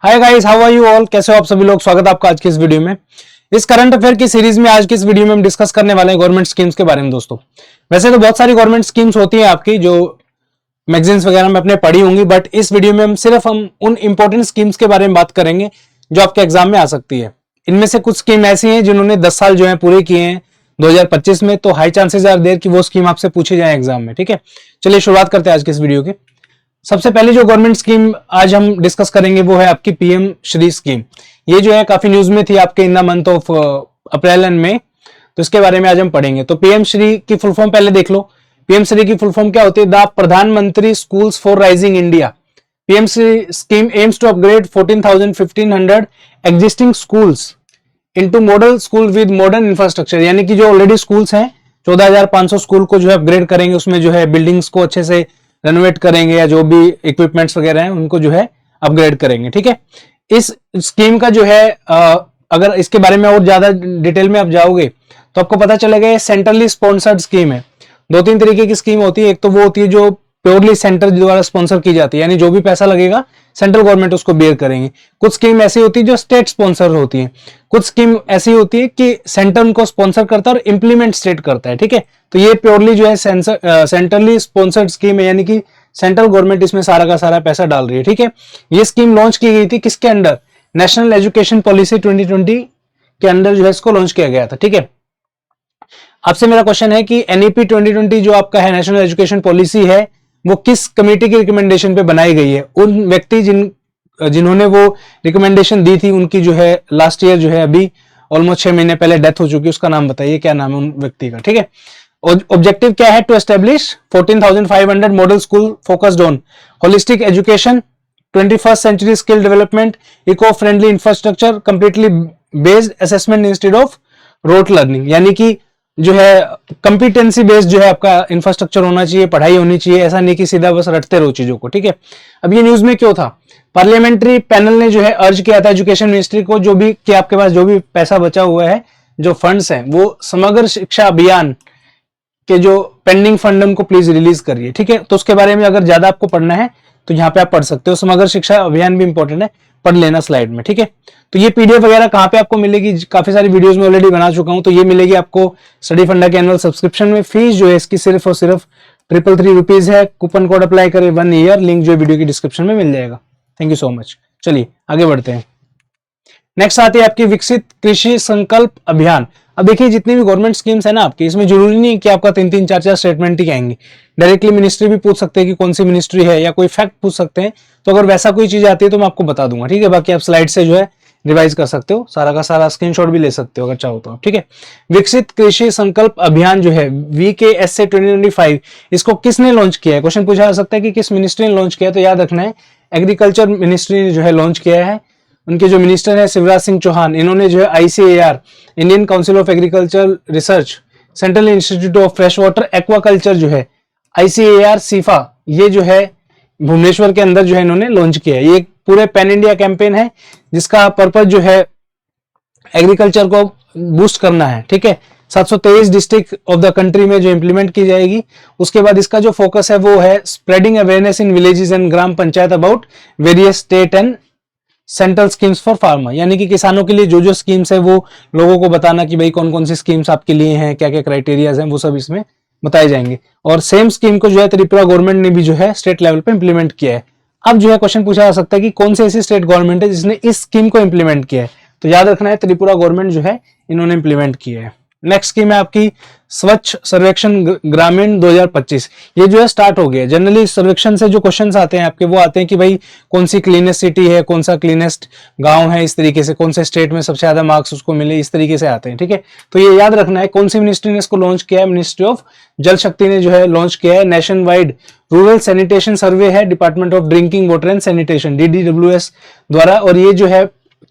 Hi guys, how are you all? कैसे हो आप सभी लोग? स्वागत है आपका आज की इस वीडियो में। इस करंट अफेयर की सीरीज में आज की इस वीडियो में हम डिस्कस करने वाले हैं गवर्नमेंट स्कीम्स के बारे में। दोस्तों, वैसे तो बहुत सारी गवर्नमेंट स्कीम्स होती हैं आपकी जो मैगजीन्स वगैरह में अपने पढ़ी होंगी, बट इस वीडियो में हम उन इंपॉर्टेंट स्कीम्स के बारे में बात करेंगे जो आपके एग्जाम में आ सकती है। इनमें से कुछ स्कीम ऐसी हैं जिन्होंने 10 साल जो है पूरे किए हैं 2025 में, तो हाई चांसेस आर देयर कि वो स्कीम आपसे पूछे जाए एग्जाम में। ठीक है, चलिए शुरुआत करते हैं आज के इस वीडियो की। सबसे पहले जो गवर्नमेंट स्कीम आज हम डिस्कस करेंगे वो है आपकी पीएम श्री स्कीम। ये जो है काफी न्यूज में थी आपके in the month of April and May, तो इसके बारे में आज हम पढ़ेंगे। तो पीएम श्री की फुल फॉर्म पहले देख लो। पीएम श्री की फुल फॉर्म क्या होती है? The Pradhanmantri schools for rising India. PM Shri scheme aims to upgrade 14,1500 existing schools into model school with modern infrastructure. यानी कि जो ऑलरेडी स्कूल्स हैं 14,500 स्कूल को जो है अपग्रेड करेंगे, उसमें जो है बिल्डिंग्स को अच्छे से रेनोवेट करेंगे या जो भी इक्विपमेंट्स वगैरह हैं उनको जो है अपग्रेड करेंगे। ठीक है, इस स्कीम का जो है अगर इसके बारे में और ज्यादा डिटेल में आप जाओगे तो आपको पता चलेगा ये सेंट्रली स्पॉन्सर्ड स्कीम है। दो तीन तरीके की स्कीम होती है। एक तो वो होती है जो प्योरली सेंटर द्वारा स्पॉन्सर की जाती है, यानी जो भी पैसा लगेगा सेंट्रल गवर्नमेंट उसको बेयर करेंगे। कुछ स्कीम ऐसी होती है जो स्टेट स्पॉन्सर होती है। कुछ स्कीम ऐसी होती है कि सेंटर उनको स्पॉन्सर करता है और इंप्लीमेंट स्टेट करता है। ठीक है, तो ये प्योरली जो है सेंट्रली स्पॉन्सर्ड स्कीम है, यानी कि सेंट्रल गवर्नमेंट इसमें सारा का सारा पैसा डाल रही है। ठीक है, ये स्कीम लॉन्च की गई थी किसके अंडर? नेशनल एजुकेशन पॉलिसी 2020 के अंडर जो है इसको लॉन्च किया गया था। ठीक है, आपसे मेरा क्वेश्चन है कि एनईपी 2020 जो आपका है नेशनल एजुकेशन पॉलिसी है, वो किस कमेटी की रिकमेंडेशन पे बनाई गई है? उन व्यक्ति जिन्होंने वो रिकमेंडेशन दी थी उनकी जो है लास्ट ईयर जो है अभी ऑलमोस्ट 6 महीने पहले डेथ हो चुकी है। उसका नाम बताइए, क्या नाम है उन व्यक्ति का? ठीक है, ऑब्जेक्टिव क्या है? To establish 14,500 model school focused on holistic education, 21st century skill development, eco friendly infrastructure, completely based assessment instead of rote learning. यानी कि जो है कंपिटेंसी बेस्ड जो है आपका इंफ्रास्ट्रक्चर होना चाहिए, पढ़ाई होनी चाहिए, ऐसा नहीं कि सीधा बस रटते रहो चीजों को। ठीक है, अब ये न्यूज में क्यों था? पार्लियामेंट्री पैनल ने जो है अर्ज किया था एजुकेशन मिनिस्ट्री को जो भी कि आपके पास जो भी पैसा बचा हुआ है, जो फंड्स हैं, वो समग्र शिक्षा अभियान के जो पेंडिंग फंड उनको प्लीज रिलीज करिए। ठीक है, तो उसके बारे में अगर ज्यादा आपको पढ़ना है तो यहाँ पे आप पढ़ सकते हो। समग्र शिक्षा अभियान भी इंपॉर्टेंट है, पढ़ लेना स्लाइड में। ठीक है, तो ये पीडीएफ वगैरह कहाँ पे आपको मिलेगी? काफी सारी वीडियोस में ऑलरेडी बना चुका हूं, तो ये मिलेगी आपको स्टडी फंडा के एनुअल सब्सक्रिप्शन में। फीस जो है इसकी सिर्फ और सिर्फ 333 रुपीज है। कूपन कोड अप्लाई करें 1 ईयर, लिंक जो है वीडियो की डिस्क्रिप्शन में मिल जाएगा। Thank you so much. चलिए आगे बढ़ते हैं। नेक्स्ट आती है आपकी विकसित कृषि संकल्प अभियान। अब देखिए जितनी भी गवर्नमेंट स्कीम्स है ना आपकी, इसमें जरूरी नहीं कि आपका 3-3, 4-4 स्टेटमेंट ही आएंगे। डायरेक्टली मिनिस्ट्री भी पूछ सकते हैं कि कौन सी मिनिस्ट्री है, या कोई फैक्ट पूछ सकते हैं। तो अगर वैसा कोई चीज आती है तो मैं आपको बता दूंगा। ठीक है, बाकी आप स्लाइड से जो है रिवाइज कर सकते हो, सारा का सारा स्क्रीनशॉट भी ले सकते हो अगर चाहो तो आप। ठीक है, विकसित कृषि संकल्प अभियान जो है VKSA 2025, इसको किसने लॉन्च किया है? क्वेश्चन पूछा जा सकता है कि किस मिनिस्ट्री ने लॉन्च किया है, तो याद रखना है एग्रीकल्चर मिनिस्ट्री ने जो है लॉन्च किया है। उनके जो मिनिस्टर है शिवराज सिंह चौहान, इन्होंने जो है ICAR Indian council of agriculture research, central institute of fresh water aquaculture जो है ICAR सीफा, ये जो है भुवनेश्वर के अंदर जो है इन्होंने लॉन्च किया है। ये एक पूरे पैन इंडिया कैंपेन है जिसका पर्पज जो है एग्रीकल्चर को बूस्ट करना है। ठीक है, 723 डिस्ट्रिक्ट ऑफ द कंट्री में जो इंप्लीमेंट की जाएगी। उसके बाद इसका जो फोकस है वो है spreading awareness in villages and gram panchayat about various state and central schemes for farmer. यानी कि किसानों के लिए जो जो स्कीम्स है वो लोगों को बताना कि भाई कौन कौन सी स्कीम्स आपके लिए हैं, क्या क्या क्राइटेरियाज हैं, वो सब इसमें बताए जाएंगे। और सेम स्कीम को जो है त्रिपुरा गवर्नमेंट ने भी जो है स्टेट लेवल पे इंप्लीमेंट किया है। अब जो है क्वेश्चन पूछा जा सकता है कि कौन सी ऐसी स्टेट गवर्नमेंट है जिसने इस स्कीम को इंप्लीमेंट किया है? तो याद रखना है त्रिपुरा गवर्नमेंट जो है इन्होंने इंप्लीमेंट किया है। नेक्स्ट स्कीम है आपकी स्वच्छ सर्वेक्षण ग्रामीण 2025। ये जो है स्टार्ट हो गया। जनरली सर्वेक्षण से जो क्वेश्चंस आते हैं आपके वो आते हैं कि भाई कौन सी क्लीनेस्ट सिटी है, कौन सा क्लीनेस्ट गांव है, इस तरीके से कौन से स्टेट में सबसे ज्यादा मार्क्स उसको मिले, इस तरीके से आते हैं। ठीक है, तो ये याद रखना है कौन सी मिनिस्ट्री ने इसको लॉन्च किया है? मिनिस्ट्री ऑफ जल शक्ति ने जो है लॉन्च किया है। नेशन वाइड रूरल सैनिटेशन सर्वे है department of drinking water and sanitation DDWS द्वारा। और ये जो है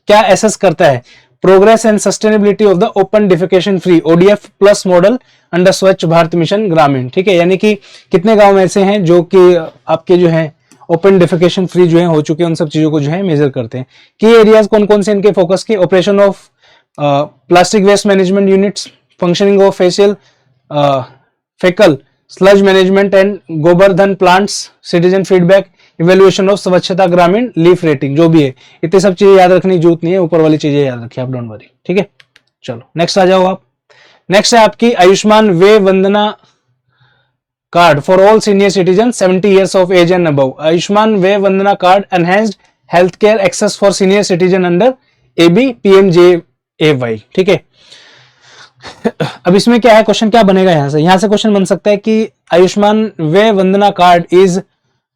क्या एसेस करता है? Progress and sustainability of the open defecation free ODF plus model under स्वच्छ भारत मिशन ग्रामीण। ठीक है, यानी कि कितने गांव ऐसे हैं जो कि आपके जो है ओपन डिफिकेशन फ्री जो है हो चुके हैं, उन सब चीजों को जो है मेजर करते हैं। की एरियाज कौन कौन से इनके फोकस के? Operation of plastic waste management units, functioning of faecal sludge management and Gobardhan plants, citizen feedback, evaluation of Swachhata Grameen, leaf rating, जो भी है, इतनी सब चीजें याद रखने की जरूरत नहीं है, ऊपर वाली चीजें याद रखिए आप, डोंट वरी, ठीक है। चलो नेक्स्ट आ जाओ आप। नेक्स्ट है आपकी Ayushman Vay Vandana card for all senior citizen 70 years of age and above. Ayushman Vay Vandana card enhanced health care access for senior citizen under AB PMJAY, ठीक है। अब इसमें क्या है, क्वेश्चन क्या बनेगा यहां से क्वेश्चन बन सकता है कि Ayushman Vay Vandana card is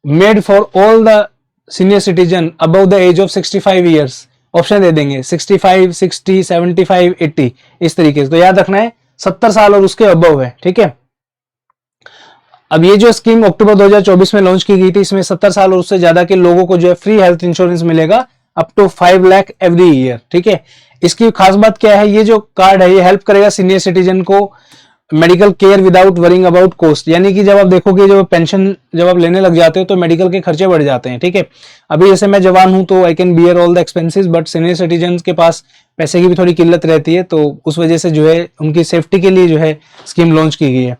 made for all the senior citizen above the age of 65 years. Option दे देंगे 65, 60, 75, 80, इस तरीके से। तो याद रखना है 70 साल और उसके अबव है, ठीक है। अब ये जो स्कीम अक्टूबर 2024 में लॉन्च की गई थी, इसमें 70 साल और उससे ज्यादा के लोगों को जो है फ्री हेल्थ इंश्योरेंस मिलेगा up to 5 lakh every year, ठीक है। इसकी खास बात क्या है, ये जो कार्ड है ये हेल्प करेगा सीनियर सिटीजन को medical care without worrying about cost. यानी कि जब आप देखोगे जब पेंशन जब आप लेने लग जाते हो तो मेडिकल के खर्चे बढ़ जाते हैं, ठीक है। अभी जैसे मैं जवान हूं तो I can bear all the expenses, but senior citizen के पास पैसे की भी थोड़ी किल्लत रहती है, तो उस वजह से जो है उनकी सेफ्टी के लिए जो है स्कीम लॉन्च की गई है।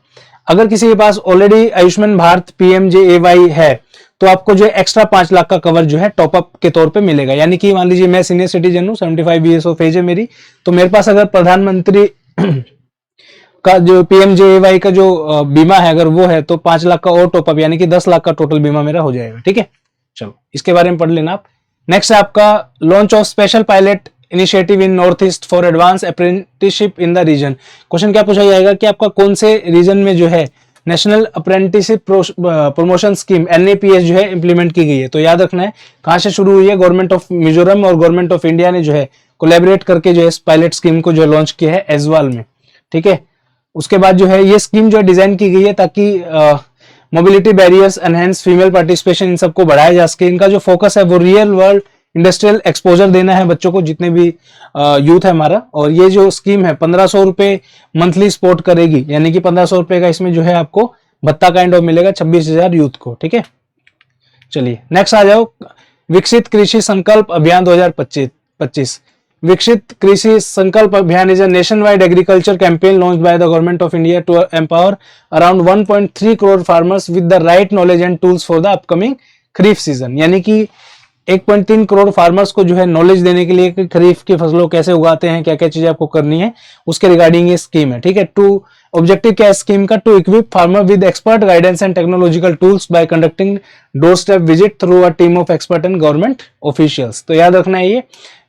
अगर किसी के पास ऑलरेडी आयुष्मान भारत पीएमजेएवाई है तो आपको जो है एक्स्ट्रा 5 लाख का कवर जो है टॉपअप के तौर पे मिलेगा। यानी कि मान लीजिए मैं सीनियर सिटीजन हूं, 75 ईयर्स ऑफ एज है मेरी, तो मेरे पास अगर प्रधानमंत्री का जो पीएमजेएवाई का जो बीमा है अगर वो है तो 5 लाख का और टॉपअप, यानी कि 10 लाख का टोटल बीमा मेरा हो जाएगा, ठीक है। चलो इसके बारे में पढ़ लेना आप। नेक्स्ट है आपका launch of special pilot initiative in north east for advance apprenticeship in the region. Question क्या पूछा जाएगा कि आपका कौन से रीजन में जो है नेशनल अप्रेंटिसशिप प्रमोशन स्कीम एनएपीएस जो है इंप्लीमेंट की गई है। तो याद रखना है कहां से शुरू हुई है, गवर्नमेंट ऑफ मिजोरम और गवर्नमेंट ऑफ इंडिया ने जो है कोलैबोरेट करके जो है पायलट स्कीम को जो लॉन्च किया है एजवाल में, ठीक है। उसके बाद जो है ये स्कीम जो डिजाइन की गई है ताकि mobility barriers enhance female participation in सबको बढ़ाया जा सके। इनका जो फोकस है वो रियल वर्ल्ड इंडस्ट्रियल एक्सपोजर देना है बच्चों को, जितने भी यूथ है हमारा। और ये जो स्कीम है 1500 रुपए मंथली सपोर्ट करेगी, यानी कि 1500 रुपए का इसमें जो है आपको भत्ता काइंड ऑफ मिलेगा 26,000 यूथ को, ठीक है। चलिए नेक्स्ट आ जाओ, विकसित कृषि संकल्प अभियान 2025। विकसित Krishi Sankalp Abhiyan is a nationwide agriculture campaign launched by the government of India to empower around 1.3 crore farmers with the right knowledge and tools for the upcoming kharif season. यानी कि 1.3 करोड़ फार्मर्स को जो है नॉलेज देने के लिए कि खरीफ की फसलों कैसे उगाते हैं, क्या क्या चीजें आपको करनी है, उसके रिगार्डिंग ये स्कीम है, ठीक है। टू ऑब्जेक्टिव क्या है स्कीम का, to equip farmer with expert guidance and technological tools by conducting door step visit through a team of expert and government officials. तो याद रखना है ये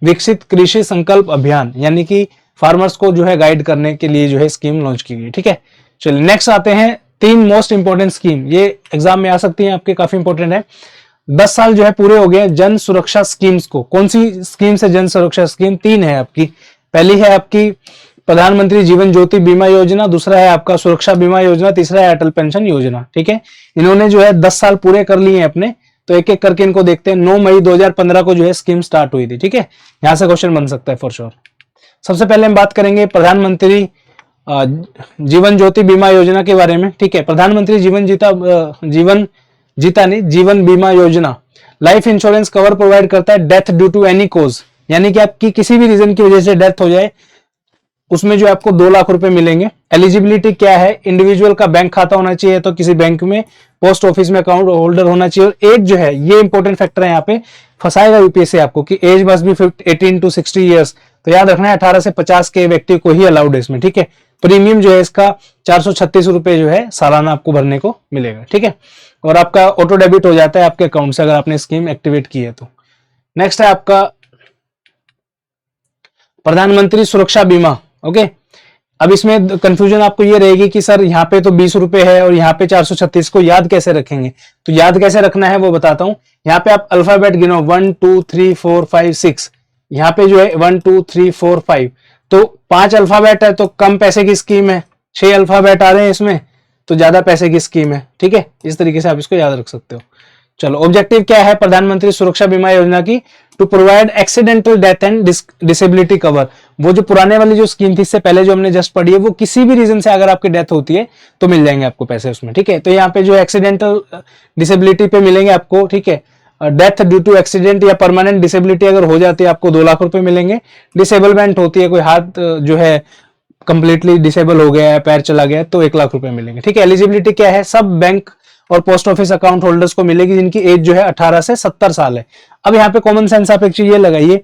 विकसित कृषि संकल्प अभियान, यानी कि फार्मर्स को जो है गाइड करने के लिए जो है स्कीम लॉन्च की गई, ठीक है। चलिए नेक्स्ट आते हैं 3 मोस्ट इंपोर्टेंट स्कीम, ये एग्जाम में आ सकती है आपके, काफी इंपोर्टेंट है। 10 साल जो है पूरे हो गए जन सुरक्षा स्कीम्स को। कौन सी स्कीम से जन सुरक्षा स्कीम? 3 है आपकी। पहली है आपकी प्रधानमंत्री जीवन ज्योति बीमा योजना, दूसरा है आपका सुरक्षा बीमा योजना, तीसरा है अटल पेंशन योजना, ठीक है। इन्होंने जो है 10 साल पूरे कर लिए हैं अपने, तो एक एक करके इनको देखते हैं। 9 मई 2015 को जो है स्कीम स्टार्ट हुई थी, ठीक है। यहां से क्वेश्चन बन सकता है फॉर श्योर। सबसे पहले हम बात करेंगे प्रधानमंत्री जीवन ज्योति बीमा योजना के बारे में, ठीक है। प्रधानमंत्री जीवन बीमा योजना लाइफ इंश्योरेंस कवर प्रोवाइड करता है death due to any cause, यानी कि आपकी किसी भी रीजन की वजह से डेथ हो जाए उसमें जो आपको 2 लाख रुपए मिलेंगे। एलिजिबिलिटी क्या है, इंडिविजुअल का बैंक खाता होना चाहिए तो किसी बैंक में, पोस्ट ऑफिस में अकाउंट होल्डर होना चाहिए, और एज जो है ये इंपॉर्टेंट फैक्टर है यहाँ पे, फंसाएगा यूपीएससी आपको कि age must be 18 to 60 years. तो याद रखना है 18 से 50 के व्यक्ति को ही अलाउड है इसमें, ठीक है। प्रीमियम जो है इसका 436 रुपए जो है सालाना आपको भरने को मिलेगा, ठीक है। और आपका ऑटो डेबिट हो जाता है आपके अकाउंट से अगर आपने स्कीम एक्टिवेट की है तो। नेक्स्ट है आपका प्रधानमंत्री सुरक्षा बीमा, ओके। अब इसमें कंफ्यूजन आपको ये रहेगी कि सर यहाँ पे तो 20 रुपए है और यहाँ पे 436, को याद कैसे रखेंगे? तो याद कैसे रखना है वो बताता हूं। यहाँ पे आप अल्फाबेट गिनो 1 2 3 4 5 6, यहाँ पे जो है 1 2 3 4 5, तो 5 अल्फाबेट है तो कम पैसे की स्कीम है, 6 अल्फाबेट आ रहे हैं इसमें तो ज्यादा पैसे की स्कीम है, ठीक है। इस तरीके से आप इसको याद रख सकते हो। चलो ऑब्जेक्टिव क्या है प्रधानमंत्री सुरक्षा बीमा योजना की? To provide accidental death and disability cover. वो जो पुराने वाली जो स्कीम थी इससे पहले जो हमने जस्ट पढ़ी है, वो किसी भी रीजन से अगर आपकी डेथ होती है तो मिल जाएंगे आपको पैसे उसमें, ठीक है। तो यहाँ पे जो एक्सीडेंटल डिसेबिलिटी पे मिलेंगे आपको, ठीक है। डेथ ड्यू टू एक्सीडेंट या परमानेंट डिसेबिलिटी अगर हो जाती है आपको 2 लाख रुपए मिलेंगे। डिसेबलमेंट होती है, कोई हाथ जो है कंप्लीटली डिसेबल हो गया है, पैर चला गया तो 1 लाख रुपए मिलेंगे, ठीक है। एलिजिबिलिटी क्या है? सब बैंक और पोस्ट ऑफिस अकाउंट होल्डर्स को मिलेगी जिनकी एज जो है 18 से 70 साल है। अब यहाँ पे कॉमन सेंस आप एक चीज ये लगाइए,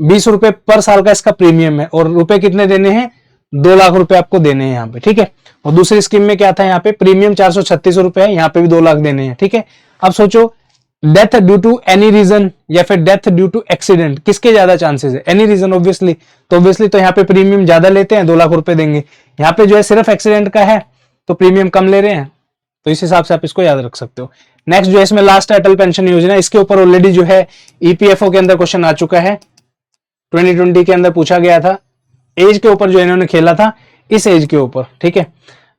20 रुपए पर साल का इसका प्रीमियम है और रुपए कितने देने हैं, 2 लाख रुपए आपको देने हैं यहाँ पे, ठीक है। और दूसरी स्कीम में क्या था, यहाँ पे प्रीमियम 436 रुपए है, यहाँ पे भी 2 लाख देने हैं, ठीक है। अब सोचो death due to any reason या फिर डेथ ड्यू टू एक्सीडेंट, किसके ज्यादा चांसेस है, एनी रीजन ऑब्वियसली, तो यहाँ पे प्रीमियम ज्यादा लेते हैं, 2 लाख रुपए देंगे। यहाँ पे जो है सिर्फ एक्सीडेंट का है तो प्रीमियम कम ले रहे हैं, तो इस हिसाब से आप इसको याद रख सकते हो। नेक्स्ट जो है इसमें लास्ट अटल पेंशन योजना, इसके ऊपर ऑलरेडी जो है ईपीएफओ के अंदर क्वेश्चन आ चुका है, 2020 के अंदर पूछा गया था। एज के ऊपर जो इन्होंने खेला था, इस एज के ऊपर, ठीक है।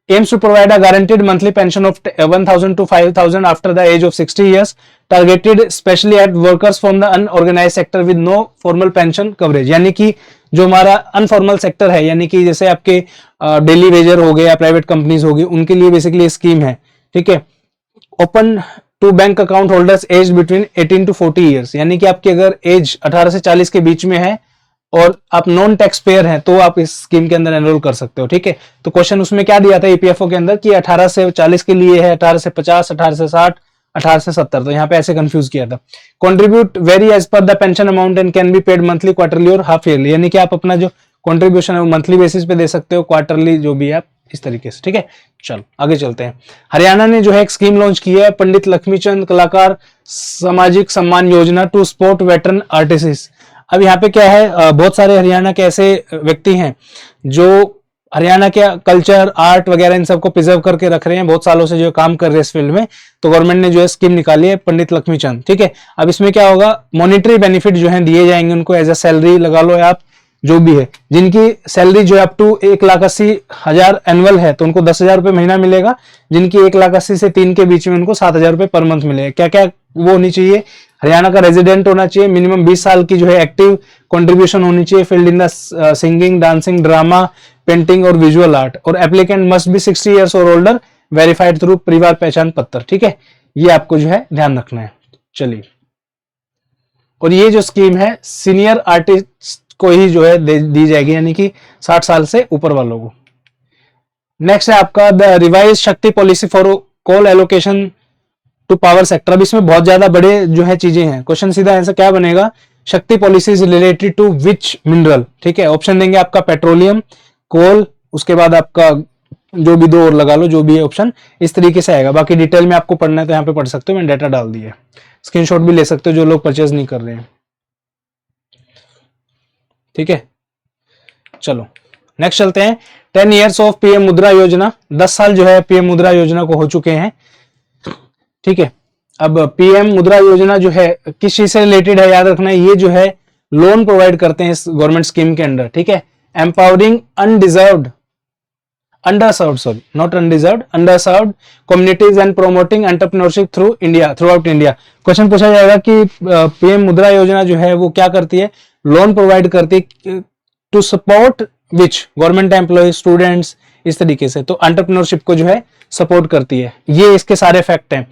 aims to provide a guaranteed monthly pension of 1000 to 5000 after the age of 60 years, targeted specially at workers from the unorganized sector with no formal pension coverage। यानी कि जो हमारा अनफॉर्मल सेक्टर है, यानी कि जैसे आपके डेली वेजर हो गए या प्राइवेट कंपनीज होगी, उनके लिए बेसिकली स्कीम है, ठीक है। Open to bank account holders age between 18 to 40 years, यानी कि आपकी अगर एज 18 से 40 के बीच में है और आप नॉन टैक्स पेयर हैं तो आप इस स्कीम के अंदर एनरोल कर सकते हो, ठीक है। तो क्वेश्चन उसमें क्या दिया था ईपीएफओ के अंदर कि 18 से 40 के लिए है, 18 से 50, 18 से 60, 18 से 70, तो यहाँ पे ऐसे कंफ्यूज किया था। Contribute vary as per the pension amount and can be paid monthly, quarterly और हाफ ईयरली, यानी कि आप अपना जो कॉन्ट्रीब्यूशन है वो मंथली बेसिस पे दे सकते हो, क्वार्टरली जो भी है आप इस तरीके से, ठीक है। चलो आगे चलते हैं। हरियाणा ने जो है एक स्कीम लॉन्च की है, पंडित लक्ष्मीचंद कलाकार सामाजिक Samman Yojana to support veteran artist. अब यहाँ पे क्या है, बहुत सारे हरियाणा के ऐसे व्यक्ति हैं जो हरियाणा के कल्चर, आर्ट वगैरह इन सबको प्रिजर्व करके रख रहे हैं, बहुत सालों से जो काम कर रहे हैं इस फील्ड में, तो गवर्नमेंट ने जो है स्कीम निकाली है पंडित लक्ष्मीचंद, ठीक है। अब इसमें क्या होगा, मॉनिटरी बेनिफिट जो है दिए जाएंगे उनको, एज अ सैलरी लगा लो आप, जो भी है, जिनकी सैलरी जो है अप टू 1,80,000 एनुअल है तो उनको 10,000 रुपए महीना मिलेगा, जिनकी 1,80,000 से 3 के बीच में उनको 7,000 रुपए पर मंथ मिलेगा। क्या क्या वो होनी चाहिए, हरियाणा का रेजिडेंट होना चाहिए, मिनिमम 20 साल की जो है एक्टिव कंट्रीब्यूशन होनी चाहिए, field in the singing, dancing, drama, painting और विजुअल आर्ट, और एप्लीकेंट मस्ट बी 60 ईयर्स और ओल्डर, वेरीफाइड थ्रू परिवार पहचान पत्र, ठीक है। ये आपको जो है ध्यान रखना है। चलिए, और ये जो स्कीम है सीनियर आर्टिस्ट को ही जो है दी जाएगी, यानी कि 60 साल से ऊपर वालों को। नेक्स्ट है आपका the revise Shakti policy for coal allocation to power sector. अब इसमें बहुत ज्यादा बड़े जो है चीजें हैं, क्वेश्चन सीधा आंसर क्या बनेगा, Shakti policy is related to which mineral, ठीक है। ऑप्शन देंगे आपका पेट्रोलियम, कोल, उसके बाद आपका जो भी दो और लगा लो, जो भी है ऑप्शन इस तरीके से आएगा। बाकी डिटेल में आपको पढ़ना है तो यहाँ पे पढ़ सकते हो, मैंने डाटा डाल दिया है, स्क्रीनशॉट भी ले सकते हो जो लोग परचेज नहीं कर रहे हैं, ठीक है। चलो नेक्स्ट चलते हैं। 10 ईयर्स ऑफ पीएम मुद्रा योजना, 10 साल जो है पीएम मुद्रा योजना को हो चुके हैं, ठीक है। अब पीएम मुद्रा योजना जो है किस चीज से रिलेटेड है, याद रखना है, ये जो है लोन प्रोवाइड करते हैं इस गवर्नमेंट स्कीम के अंडर, ठीक है। Empowering underserved communities and promoting entrepreneurship through out India. Question पूछा जाएगा कि पीएम मुद्रा योजना जो है वो क्या करती है, लोन प्रोवाइड करती है to support which government employ, students, इस तरीके से, तो एंटरप्रेन्योरशिप को जो है सपोर्ट करती है। ये इसके सारे फैक्ट हैं।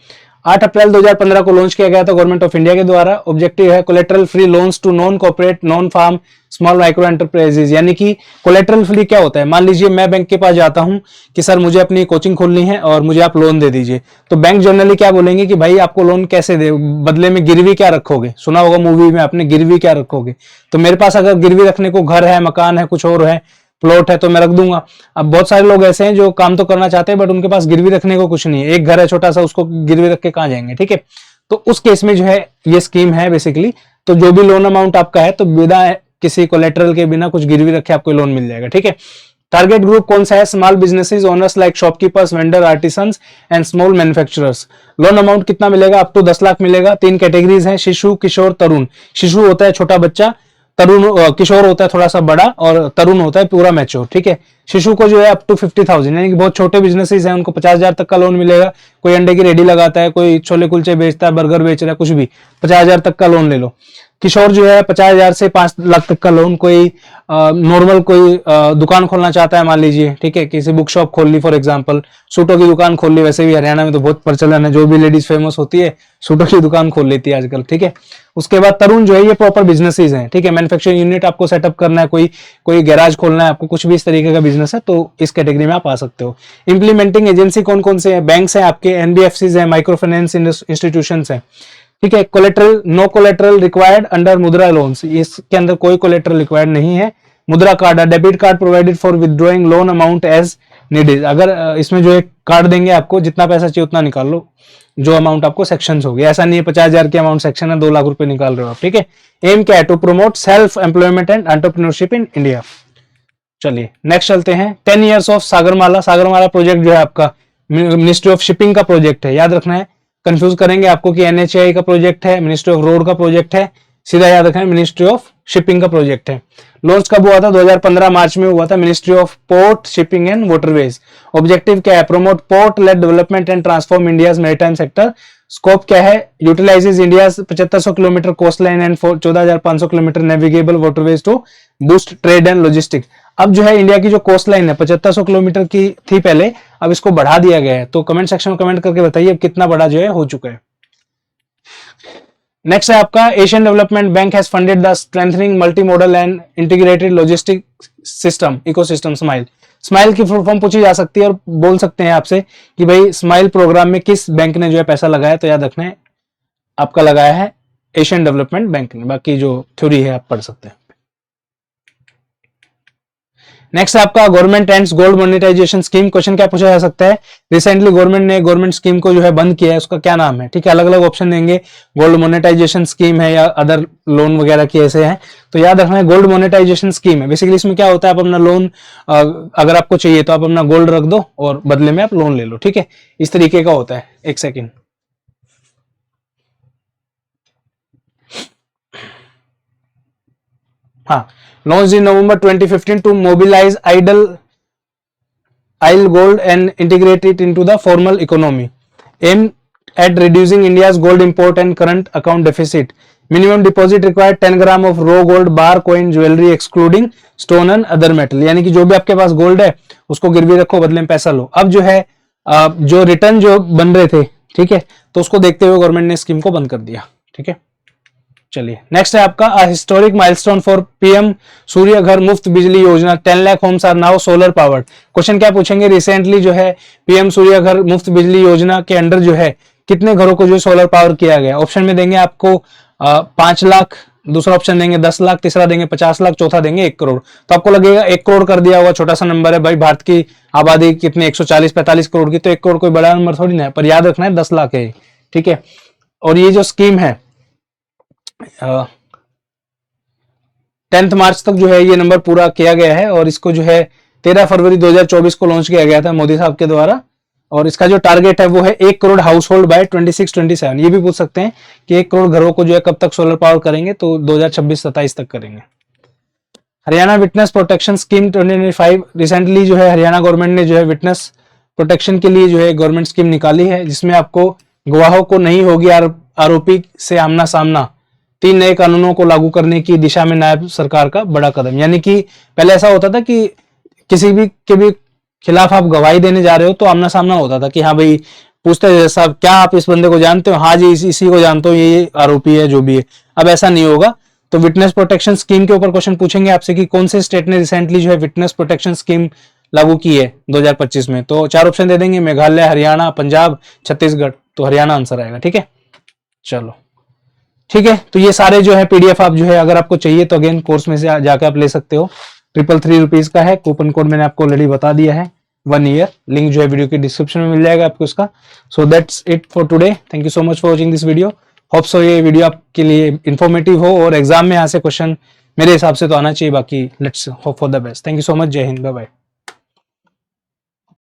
8 अप्रैल 2015 को लॉन्च किया गया था गवर्नमेंट ऑफ इंडिया के द्वारा। ऑब्जेक्टिव है collateral free loans to non corporate, non farm, small micro enterprises, यानी कि कोलेटरल फ्री क्या होता है, मान लीजिए मैं बैंक के पास जाता हूं कि सर मुझे अपनी कोचिंग खोलनी है और मुझे आप लोन दे दीजिए, तो बैंक जनरली क्या बोलेंगे कि भाई आपको लोन कैसे दे, बदले में गिरवी क्या रखोगे, सुना होगा मूवी में आपने, गिरवी क्या रखोगे। तो मेरे पास अगर गिरवी रखने को घर है, मकान है, कुछ और है, प्लॉट है, तो मैं रख दूंगा। अब बहुत सारे लोग ऐसे हैं जो काम तो करना चाहते हैं बट उनके पास गिरवी रखने को कुछ नहीं है, एक घर है छोटा सा, उसको गिरवी रख के कहां जाएंगे, ठीक है। तो उस केस में जो है ये स्कीम है बेसिकली, तो जो भी लोन अमाउंट आपका है तो बिना किसी कोलेटरल के, बिना कुछ गिरवी रखे आपको लोन मिल जाएगा, ठीक है। टारगेट ग्रुप कौन सा है, small businesses owners like shopkeepers, vendor, artisans and small manufacturers. Loan amount कितना मिलेगा, अप टू 10 लाख मिलेगा। 3 कैटेगरीज हैं, शिशु, किशोर, तरुण। शिशु होता है छोटा बच्चा, तरुण किशोर होता है थोड़ा सा बड़ा, और तरुण होता है पूरा मैच्योर, ठीक है। शिशु को जो है अप टू 50,000, यानी कि बहुत छोटे बिजनेसेस हैं उनको 50,000 तक का लोन मिलेगा। कोई अंडे की रेडी लगाता है, कोई छोले कुलचे बेचता है, बर्गर बेच रहा है, कुछ भी, 50,000 तक का लोन ले लो। किशोर जो है 50,000 से 5 लाख तक का लोन। कोई नॉर्मल कोई दुकान खोलना चाहता है मान लीजिए, ठीक है, किसी बुक शॉप खोल ली फॉर एग्जांपल, सूटों की दुकान खोल ली, वैसे भी हरियाणा में तो बहुत प्रचलन है, जो भी लेडीज फेमस होती है सूटों की दुकान खोल लेती है आजकल, ठीक है। उसके बाद तरुण जो है ये प्रॉपर बिजनेसेस हैं, ठीक है, मैन्युफैक्चरिंग यूनिट आपको सेटअप करना है, कोई गैराज खोलना है आपको, कुछ भी इस तरीके का बिजनेस बिजनेस है तो इस कैटेगरी में आप आ सकते हो। इंप्लीमेंटिंग एजेंसी कौन कौन से हैं? बैंक्स हैं आपके, एनबीएफसीज हैं, माइक्रो फाइनेंस इंस्टीट्यूशंस हैं, ठीक है। Collateral, no collateral required under Mudra loans, इसके अंदर कोई कोलेटरल रिक्वायर्ड नहीं है। Mudra card, debit card provided for withdrawing loan amount as needed, अगर इसमें जो एक कार्ड देंगे आपको, जितना पैसा चाहिए उतना निकाल लो, जो अमाउंट आपको सेक्शन हो गया, ऐसा नहीं है 50,000 की अमाउंट सेक्शन है 2 लाख रुपए निकाल रहे हो आप, ठीक है। एम क्या है? To promote self employment and entrepreneurship in India. चलिए नेक्स्ट चलते हैं। 10 years of Sagarmala. Sagarmala project जो है आपका मिनिस्ट्री ऑफ शिपिंग का प्रोजेक्ट है, याद रखना है, कंफ्यूज करेंगे आपको कि एनएचएआई का प्रोजेक्ट है, मिनिस्ट्री ऑफ रोड का प्रोजेक्ट है, सीधा याद रखना है मिनिस्ट्री ऑफ शिपिंग का प्रोजेक्ट है। लॉन्च कब हुआ था? 2015 मार्च में हुआ था, ministry of port, shipping and waterways. Objective क्या है? Promote port led development and transform India's maritime sector. Scope क्या है? Utilises India 7500 kilometre coast line and 14,500 kilometre navigable waterways to boost trade and logistics. अब जो है India की जो coast line है 7500 किलोमीटर की थी पहले, अब इसको बढ़ा दिया गया है। तो कमेंट सेक्शन में कमेंट करके बताइए अब कितना बड़ा जो है हो चुका है। नेक्स्ट है आपका Asian development bank has funded the strengthening multi modal and integrated logistic system ecosystem smile. Smile की फुल फॉर्म पूछी जा सकती है और बोल सकते हैं आपसे कि भाई स्माइल प्रोग्राम में किस बैंक ने जो है पैसा लगाया, तो याद रखना है आपका लगाया है एशियन डेवलपमेंट बैंक ने, बाकी जो थ्योरी है आप पढ़ सकते हैं। नेक्स्ट आपका government ends gold monetisation scheme. Question क्या पूछा जा सकता है? रिसेंटली गवर्नमेंट ने गवर्नमेंट स्कीम को जो है बंद किया है, उसका क्या नाम है, ठीक है। अलग अलग ऑप्शन देंगे, गोल्ड मोनेटाइजेशन स्कीम है या अदर लोन वगैरह के ऐसे हैं, तो याद रखना है गोल्ड मोनेटाइजेशन स्कीम है। बेसिकली इसमें क्या होता है, आप अपना लोन अगर आपको चाहिए तो आप अपना गोल्ड रख दो और बदले में आप लोन ले लो, ठीक है, इस तरीके का होता है। एक सेकेंड, हाँ, launched in November 2015 to mobilize idle gold and integrate it into the formal economy. Aim at reducing India's gold import and current account deficit. Minimum deposit required 10 gram of raw gold, bar, coin, jewelry excluding stone and other metal. यानी कि जो भी आपके पास gold है उसको गिरवी रखो, बदले में पैसा लो। अब जो है जो रिटर्न जो बन रहे थे, ठीक है, तो उसको देखते हुए गवर्नमेंट ने स्कीम को बंद कर दिया, ठीक है। चलिए नेक्स्ट है आपका historic milestone for PM Surya Ghar Muft Bijli Yojana. 10 lakh homes are now solar powered. Question क्या पूछेंगे? रिसेंटली जो है पीएम सूर्य घर मुफ्त बिजली योजना के अंडर जो है कितने घरों को जो सोलर पावर किया गया। ऑप्शन में देंगे आपको 5 लाख, दूसरा ऑप्शन देंगे 10 लाख, तीसरा देंगे 50 लाख, चौथा देंगे 1 करोड़। तो आपको लगेगा 1 करोड़ कर दिया होगा, छोटा सा नंबर है भाई, भारत की आबादी कितनी 140-45 करोड़ की, तो 1 करोड़ कोई बड़ा नंबर थोड़ी ना है, पर याद रखना है 10 लाख है, ठीक है। और ये जो स्कीम है 10 मार्च तक जो है ये नंबर पूरा किया गया है और इसको जो है 13 फरवरी 2024 को लॉन्च किया गया था मोदी साहब के द्वारा। और इसका जो टारगेट है वो है 1 करोड़ हाउस होल्ड बाय 26-27। ये भी पूछ सकते हैं कि 1 करोड़ घरों को जो है कब तक सोलर पावर करेंगे, तो 2026-27 तक करेंगे। Haryana witness protection scheme 2025। Recently जो है हरियाणा गवर्नमेंट ने जो है विटनेस प्रोटेक्शन के लिए जो है गवर्नमेंट स्कीम निकाली है, जिसमें आपको गवाहों को नहीं होगी आरोपी से आमना सामना। 3 नए कानूनों को लागू करने की दिशा में नायब सरकार का बड़ा कदम। यानी कि पहले ऐसा होता था कि किसी भी के भी खिलाफ आप गवाही देने जा रहे हो तो आमना सामना होता था कि हाँ भाई पूछते थे साहब क्या आप इस बंदे को जानते हो, हाँ जी इसी को जानते हो, ये आरोपी है जो भी है। अब ऐसा नहीं होगा। तो विटनेस प्रोटेक्शन स्कीम के ऊपर क्वेश्चन पूछेंगे आपसे कि कौन से स्टेट ने रिसेंटली जो है विटनेस प्रोटेक्शन स्कीम लागू की है 2025 में। तो 4 ऑप्शन दे देंगे, मेघालय, हरियाणा, पंजाब, छत्तीसगढ़। तो हरियाणा आंसर आएगा, ठीक है। चलो ठीक है, तो ये सारे जो है पीडीएफ आप जो है अगर आपको चाहिए तो अगेन कोर्स में से जाकर आप ले सकते हो। 333 रुपीज का है। कूपन कोड मैंने आपको ऑलरेडी बता दिया है, 1 ईयर। लिंक जो है वीडियो के डिस्क्रिप्शन में मिल जाएगा आपको इसका। So that's it for today. Thank you so much for watching this video. Hope so ये वीडियो आपके लिए इन्फॉर्मेटिव हो और एग्जाम में यहाँ से क्वेश्चन मेरे हिसाब से तो आना चाहिए। बाकी let's hope for the best. Thank you so much. जय हिंद, बाय बाय।